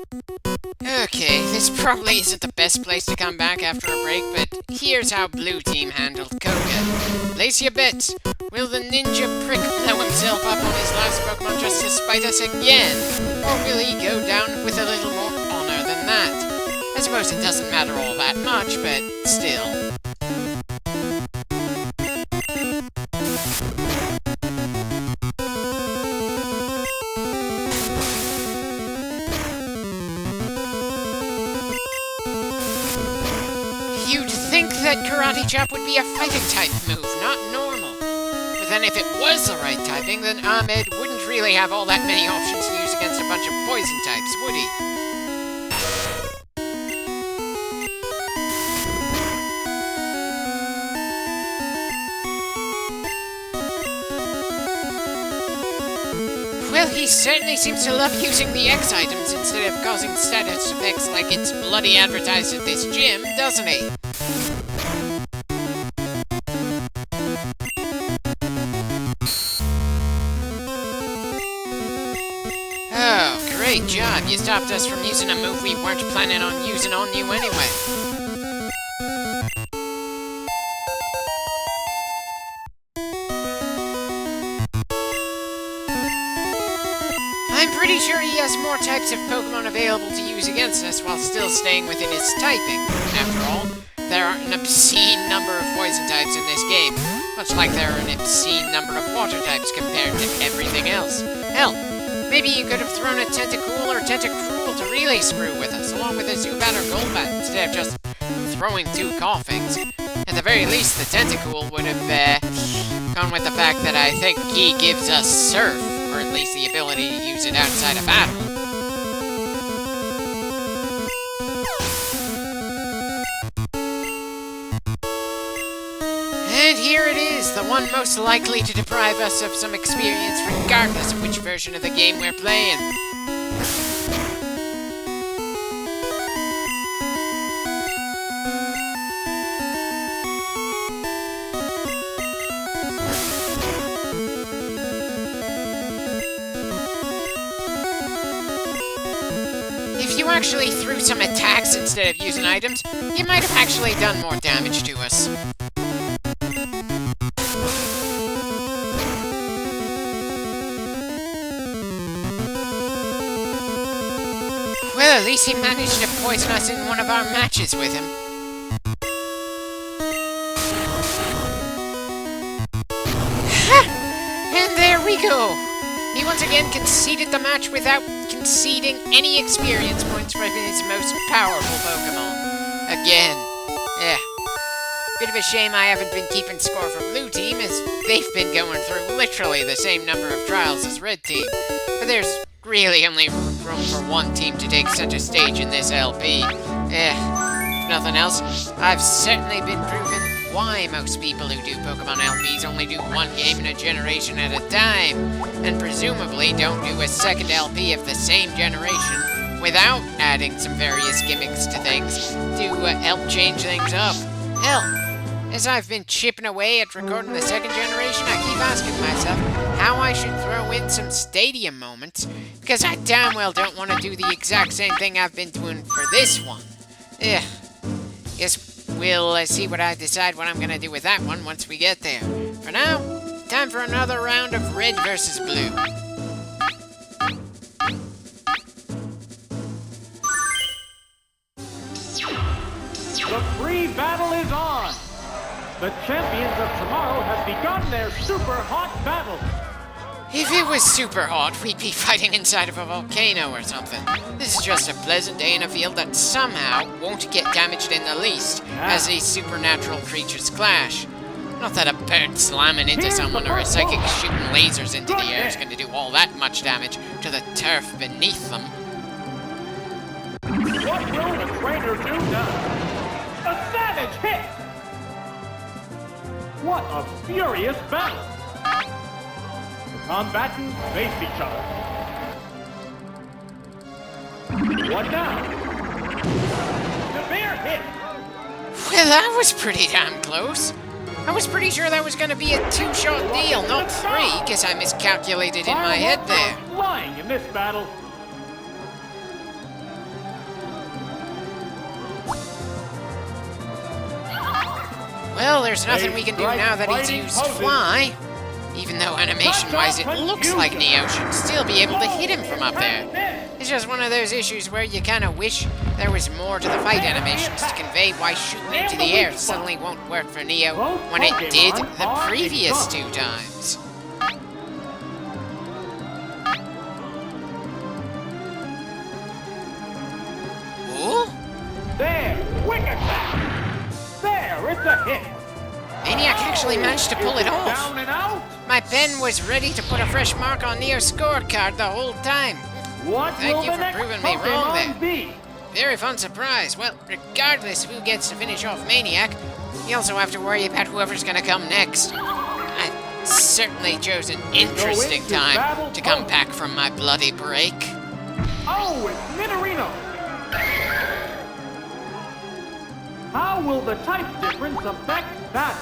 Okay, this probably isn't the best place to come back after a break, but here's how Blue Team handled Koga. Place your bets. Will the ninja prick blow himself up on his last Pokemon just to spite us again? Or will he go down with a little more honor than that? I suppose it doesn't matter all that much, but still. You'd think that Karate Chop would be a fighting type move, not normal. But then if it was the right typing, then Ahmed wouldn't really have all that many options to use against a bunch of poison types, would he? Well, he certainly seems to love using the X items instead of causing status effects like it's bloody advertised at this gym, doesn't he? Oh, great job. You stopped us from using a move we weren't planning on using on you anyway. I'm pretty sure he has more types of Pokemon available to use against us while still staying within his typing. After all, there are an obscene number of poison types in this game, much like there are an obscene number of water types compared to everything else. Hell, maybe you could have thrown a Tentacool or Tentacruel to really screw with us, along with a Zubat or Golbat, instead of just throwing two Coughings. At the very least, the Tentacool would have gone with the fact that I think he gives us Surf, or at least the ability to use it outside of battle. And here it is, the one most likely to deprive us of some experience regardless of which version of the game we're playing. If you actually threw some attacks instead of using items, you might have actually done more damage to us. Well, at least he managed to poison us in one of our matches with him. Ha! And there we go! He once again conceded the match without conceding any experience points for his most powerful Pokemon. Again. Yeah. Bit of a shame I haven't been keeping score for Blue Team, as they've been going through literally the same number of trials as Red Team. But there's really only room for one team to take such a stage in this LP. If nothing else, I've certainly been proven why most people who do Pokemon LPs only do one game in a generation at a time, and presumably don't do a second LP of the same generation without adding some various gimmicks to things to help change things up. Hell, as I've been chipping away at recording the second generation, I keep asking myself how I should throw in some stadium moments, because I damn well don't want to do the exact same thing I've been doing for this one. Guess we'll see what I decide what I'm going to do with that one once we get there. For now, time for another round of Red versus Blue. The free battle is on! The champions of tomorrow have begun their super hot battle! If it was super hot, we'd be fighting inside of a volcano or something. This is just a pleasant day in a field that somehow won't get damaged in the least as these supernatural creatures clash. Not that a bird slamming into someone or a psychic shooting lasers into the air is going to do all that much damage to the turf beneath them. What will the trainer do now? A savage hit! What a furious battle! The combatants face each other. What now? Severe hit! Well, that was pretty damn close. I was pretty sure that was going to be a two-shot deal, not three, because I miscalculated in my head there. Flying in this battle. Well, there's nothing we can do now that he's used Fly. Even though animation-wise it looks like Neo should still be able to hit him from up there. It's just one of those issues where you kind of wish there was more to the fight animations to convey why shooting into the air suddenly won't work for Neo when it did the previous 2 times. Ooh? There, quick attack. There, it's a hit. Maniac actually managed to pull it off. Down and out. My pen was ready to put a fresh mark on Neo's scorecard the whole time. What Thank will you the for next proving me wrong Pokemon there. be? Very fun surprise. Well, regardless of who gets to finish off Maniac, you also have to worry about whoever's gonna come next. I certainly chose an interesting time to come back from my bloody break. Oh, it's Nidorino. How will the type difference affect that?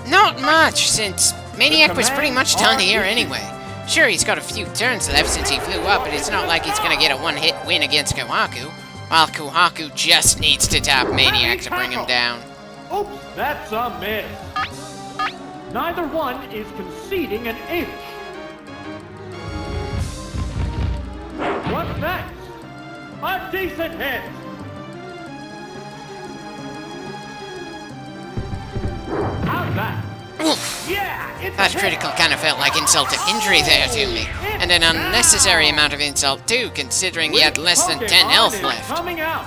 Not much, since Maniac was pretty much done here anyway. Sure, he's got a few turns left since he flew up, but it's not like he's gonna get a one-hit win against Kohaku, while Kohaku just needs to tap Maniac to bring him down. Oops, that's a miss. Neither one is conceding an inch. What's next? A decent hit. How's that? Oof! Yeah, it's That a hit. critical kind of felt like insult to injury there to me. And an unnecessary amount of insult too, considering he had less than 10 Pokemon health is left. Coming out.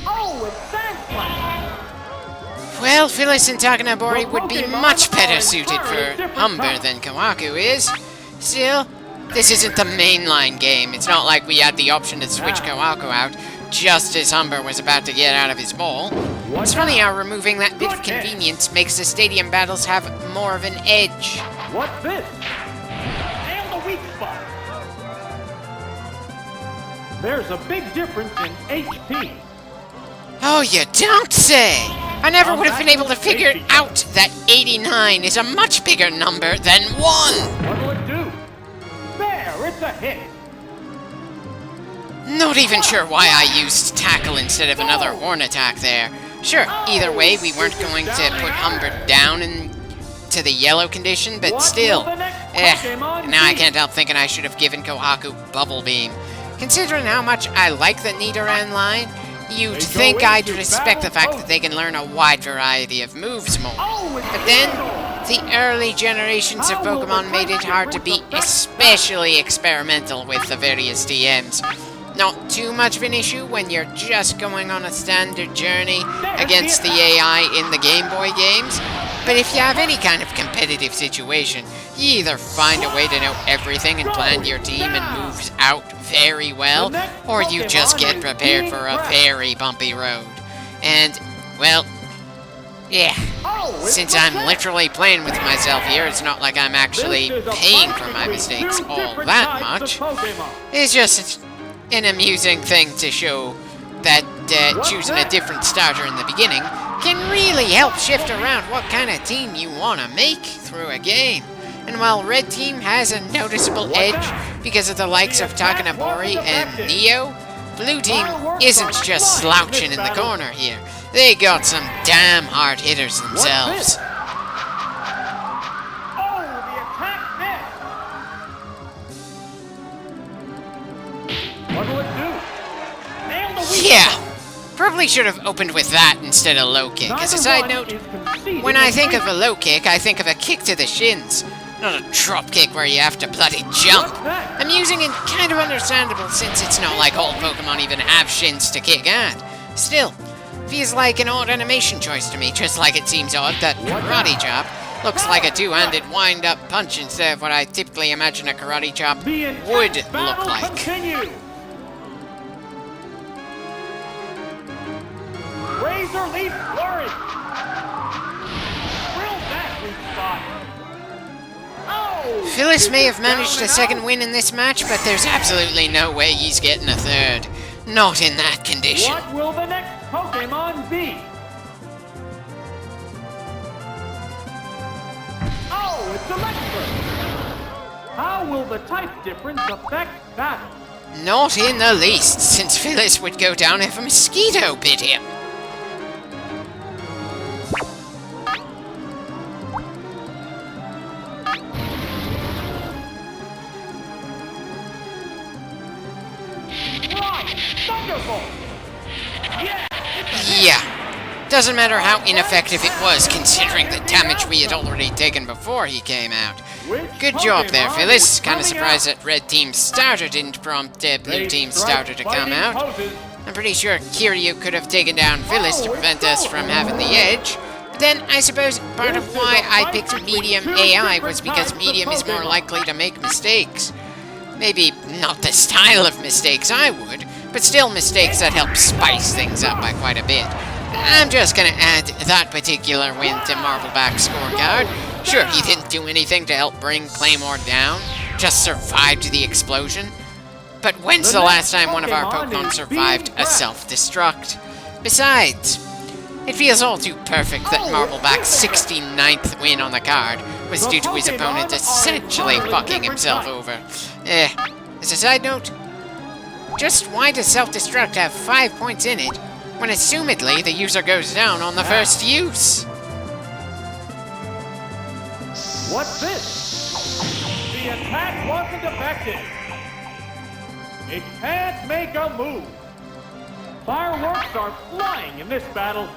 Oh, it's Sandslash. Well, Phyllis and Takanabori would be much better suited for Humber than Kohaku is. Still, this isn't the mainline game. It's not like we had the option to switch Kohaku out just as Humber was about to get out of his ball. It's funny how removing that bit of convenience makes the stadium battles have more of an edge. What's this? And the weak spot. There's a big difference in HP. Oh, you don't say! I never would have been able to figure out that 89 is a much bigger number than 1! What will it do? There, it's a hit. Not even sure why I used Tackle instead of another Horn attack there. Sure, either way, we weren't going to put Humber down into the yellow condition, but still. Now I can't help thinking I should have given Kohaku Bubble Beam. Considering how much I like the Nidoran line, you'd think I'd respect the fact that they can learn a wide variety of moves more. But then, the early generations of Pokemon made it hard to be especially experimental with the various TMs. Not too much of an issue when you're just going on a standard journey against the AI in the Game Boy games, but if you have any kind of competitive situation, you either find a way to know everything and plan your team and moves out very well, or you just get prepared for a very bumpy road. And, well, yeah, since I'm literally playing with myself here, it's not like I'm actually paying for my mistakes all that much. It's just an amusing thing to show that choosing a different starter in the beginning can really help shift around what kind of team you want to make through a game. And while Red Team has a noticeable edge because of the likes of Takanabori and Neo, Blue Team isn't just slouching in the corner here. They got some damn hard hitters themselves. What will it do? And the weak Yeah, spot. probably should have opened with that instead of low kick. As a side note, when I think of a low kick, I think of a kick to the shins, not a drop kick where you have to bloody jump. Amusing and kind of understandable since it's not like all Pokemon even have shins to kick at. Still, feels like an odd animation choice to me, just like it seems odd that Karate Chop looks like a two-handed wind-up punch instead of what I typically imagine a Karate Chop would look like. Continue. Razor Leaf Flurry. Drill that weak spot. Oh! Phyllis may have managed a second win in this match, but there's absolutely no way he's getting a third. Not in that condition. What will the next Pokemon be? Oh, it's Electric. How will the type difference affect battle? Not in the least, since Phyllis would go down if a mosquito bit him. Wonderful! Yeah. Doesn't matter how ineffective it was, considering the damage we had already taken before he came out. Good job there, Phyllis. Kinda surprised that Red Team's starter didn't prompt Blue Team's starter to come out. I'm pretty sure Kiryu could have taken down Phyllis to prevent us from having the edge. But then, I suppose part of why I picked Medium AI was because Medium is more likely to make mistakes. Maybe not the style of mistakes I would, but still mistakes that help spice things up by quite a bit. I'm just gonna add that particular win to Marbleback's scorecard. Sure, he didn't do anything to help bring Claymore down, just survived the explosion. But when's the last time one of our Pokemon survived a self-destruct? Besides, it feels all too perfect that Marbleback's 69th win on the card was due to his opponent essentially fucking himself over. As a side note, just why does self-destruct have 5 points in it, when assumedly the user goes down on the first use? What's this? The attack wasn't effective. It can't make a move. Fireworks are flying in this battle.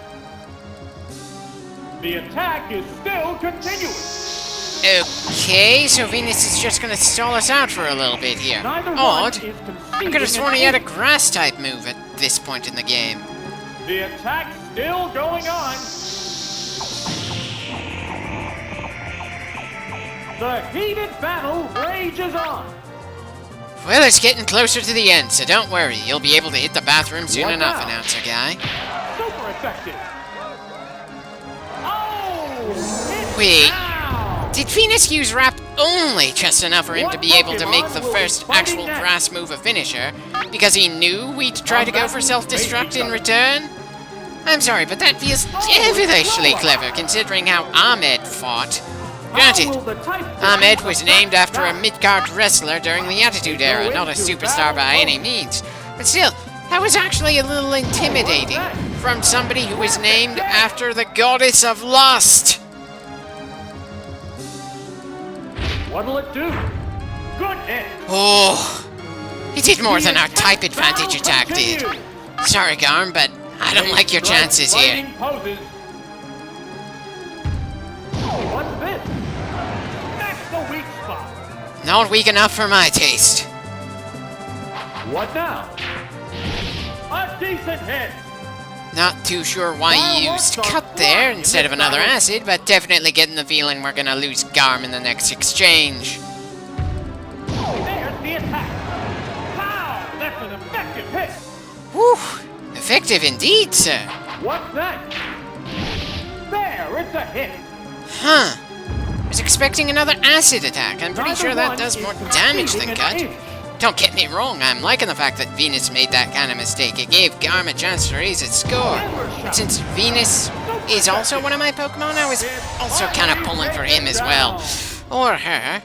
The attack is still continuous. Okay, so Venus is just gonna stall us out for a little bit here. Odd. I could have sworn he had a grass-type move at this point in the game. The attack's still going on. The heated battle rages on. Well, it's getting closer to the end, so don't worry. You'll be able to hit the bathroom soon What enough, now? announcer guy. Super effective. Oh! Wait. Now. Did Venus use Wrap only just enough for him to be able to make the first actual grass move a finisher, because he knew we'd try to go for self-destruct in return? I'm sorry, but that feels devilishly clever, considering how Ahmed fought. Granted, Ahmed was named after a mid-card wrestler during the Attitude Era, not a superstar by any means. But still, that was actually a little intimidating from somebody who was named after the goddess of lust. What'll it do? Good hit. Oh, he did more than our type advantage attack did. Sorry, Garm, but I don't like your chances here. What's this? That's the weak spot. Not weak enough for my taste. What now? A decent hit. Not too sure why he used Cut there instead of another acid, but definitely getting the feeling we're gonna lose Garm in the next exchange. There's the attack. Wow, that's an effective hit. Whew, effective indeed, sir. What's that? There, it's a hit. Huh. Was expecting another acid attack. I'm pretty sure that does more damage than Cut. Don't get me wrong, I'm liking the fact that Venus made that kind of mistake. It gave Garm a chance to raise its score. But since Venus is also one of my Pokemon, I was also kind of pulling for him as well. Or her.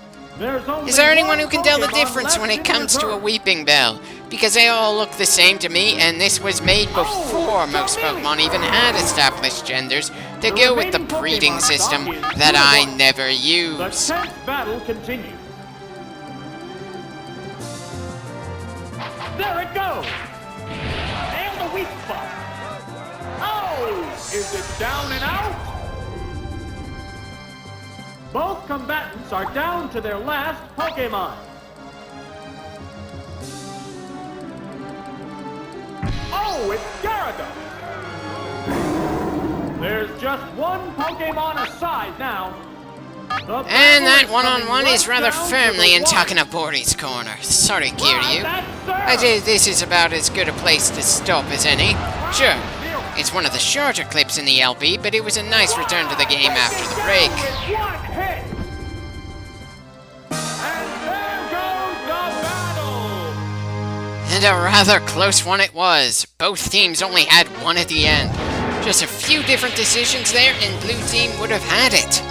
Is there anyone who can tell the difference when it comes to a Weeping Bell? Because they all look the same to me, and this was made before most Pokemon even had established genders to go with the breeding system that I never The use. tense battle continues. There it goes! And the weak spot. Oh! Is it down and out? Both combatants are down to their last Pokemon. Oh, it's Gyarados! There's just one Pokemon aside now. And that one-on-one is rather firmly in Takanabori's corner. Sorry, Kiryu. This is about as good a place to stop as any. Sure, it's one of the shorter clips in the LP, but it was a nice return to the game after the break. One hit. And there goes the battle. And a rather close one it was. Both teams only had one at the end. Just a few different decisions there, and Blue Team would have had it.